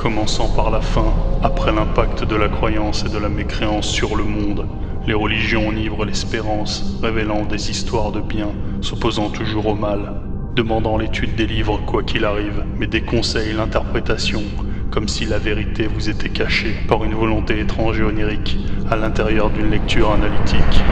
commençant par la fin, après l'impact de la croyance et de la mécréance sur le monde. Les religions enivrent l'espérance, révélant des histoires de bien, s'opposant toujours au mal, demandant l'étude des livres quoi qu'il arrive, mais déconseillent l'interprétation, comme si la vérité vous était cachée par une volonté étrange et onirique, à l'intérieur d'une lecture analytique.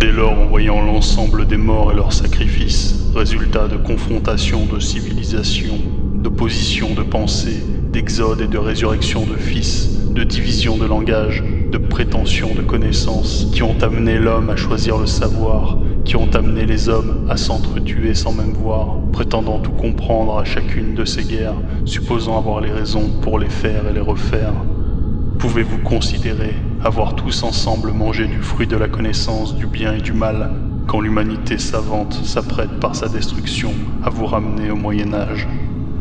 Dès lors, en voyant l'ensemble des morts et leurs sacrifices, résultat de confrontations de civilisations, d'opposition de pensée, d'exode et de résurrection de fils, de division de langage, de prétention de connaissance, qui ont amené l'homme à choisir le savoir, qui ont amené les hommes à s'entretuer sans même voir, prétendant tout comprendre à chacune de ces guerres, supposant avoir les raisons pour les faire et les refaire. Pouvez-vous considérer avoir tous ensemble mangé du fruit de la connaissance du bien et du mal, quand l'humanité savante s'apprête par sa destruction à vous ramener au Moyen-Âge?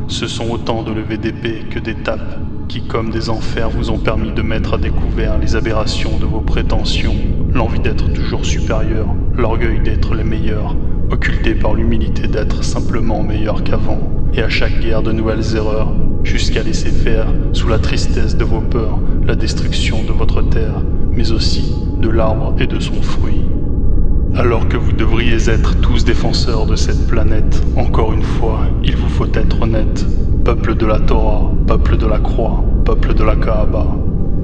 Ce sont autant de levées d'épée que d'étapes qui, comme des enfers, vous ont permis de mettre à découvert les aberrations de vos prétentions, l'envie d'être toujours supérieur, l'orgueil d'être les meilleurs, occulté par l'humilité d'être simplement meilleur qu'avant, et à chaque guerre de nouvelles erreurs, jusqu'à laisser faire, sous la tristesse de vos peurs, la destruction de votre terre, mais aussi de l'arbre et de son fruit. Alors que vous devriez être tous défenseurs de cette planète, encore une fois, il vous faut être honnête. Peuple de la Torah, peuple de la croix, peuple de la Kaaba.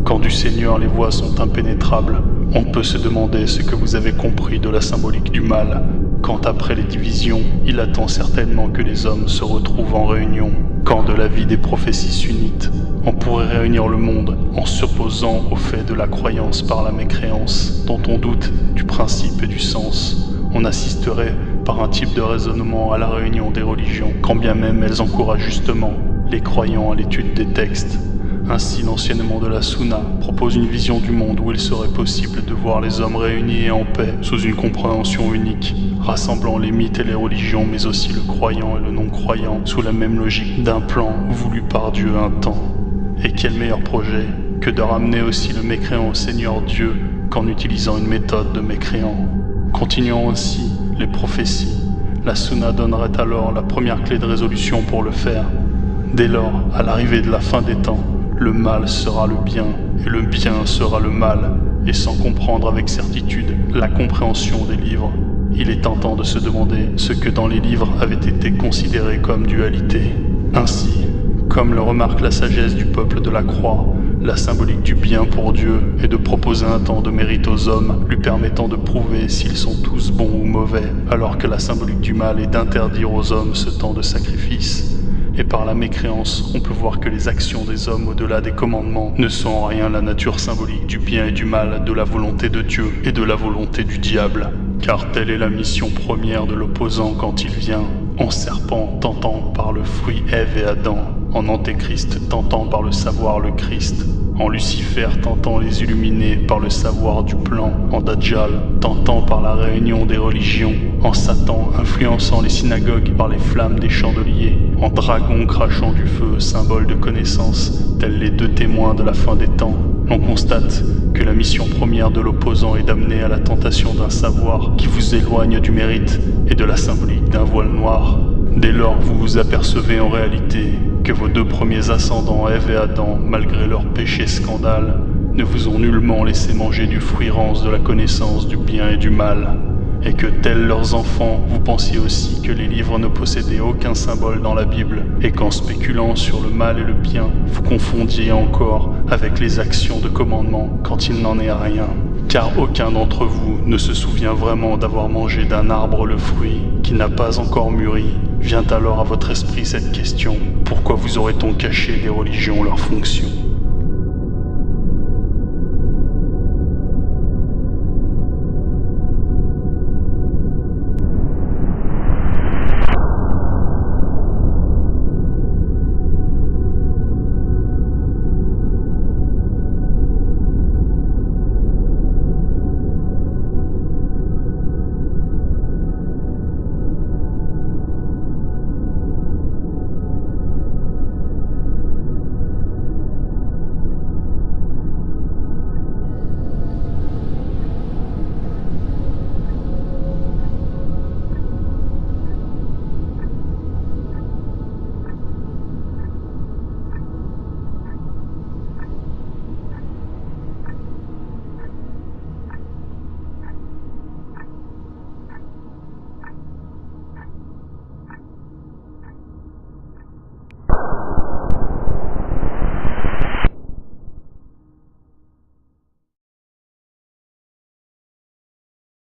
Quand du Seigneur les voies sont impénétrables, on peut se demander ce que vous avez compris de la symbolique du mal, quand après les divisions, il attend certainement que les hommes se retrouvent en réunion. Quand de la vie des prophéties sunnites, on pourrait réunir le monde en s'opposant au fait de la croyance par la mécréance, dont on doute du principe et du sens. On assisterait par un type de raisonnement à la réunion des religions, quand bien même elles encouragent justement les croyants à l'étude des textes. Ainsi, l'enseignement de la Sunna propose une vision du monde où il serait possible de voir les hommes réunis et en paix, sous une compréhension unique, rassemblant les mythes et les religions, mais aussi le croyant et le non-croyant, sous la même logique d'un plan voulu par Dieu un temps. Et quel meilleur projet que de ramener aussi le mécréant au Seigneur Dieu qu'en utilisant une méthode de mécréant. Continuant ainsi les prophéties, la Sunna donnerait alors la première clé de résolution pour le faire. Dès lors, à l'arrivée de la fin des temps, le mal sera le bien, et le bien sera le mal, et sans comprendre avec certitude la compréhension des livres, il est tentant de se demander ce que dans les livres avait été considéré comme dualité. Ainsi, comme le remarque la sagesse du peuple de la croix, la symbolique du bien pour Dieu est de proposer un temps de mérite aux hommes, lui permettant de prouver s'ils sont tous bons ou mauvais, alors que la symbolique du mal est d'interdire aux hommes ce temps de sacrifice. Et par la mécréance, on peut voir que les actions des hommes au-delà des commandements ne sont en rien la nature symbolique du bien et du mal, de la volonté de Dieu et de la volonté du diable. Car telle est la mission première de l'opposant quand il vient, en serpent tentant par le fruit Ève et Adam, en antéchrist tentant par le savoir le Christ, en Lucifer tentant les illuminés par le savoir du plan, en Dajjal tentant par la réunion des religions, en Satan influençant les synagogues par les flammes des chandeliers, en dragon crachant du feu, symbole de connaissance, tels les deux témoins de la fin des temps. On constate que la mission première de l'opposant est d'amener à la tentation d'un savoir qui vous éloigne du mérite et de la symbolique d'un voile noir. Dès lors, vous vous apercevez en réalité que vos deux premiers ascendants, Ève et Adam, malgré leur péché scandale, ne vous ont nullement laissé manger du fruit rance de la connaissance du bien et du mal, et que, tels leurs enfants, vous pensiez aussi que les livres ne possédaient aucun symbole dans la Bible, et qu'en spéculant sur le mal et le bien, vous confondiez encore avec les actions de commandement quand il n'en est rien. Car aucun d'entre vous ne se souvient vraiment d'avoir mangé d'un arbre le fruit qui n'a pas encore mûri. Vient alors à votre esprit cette question: pourquoi vous aurait-on caché des religions leurs fonctions ?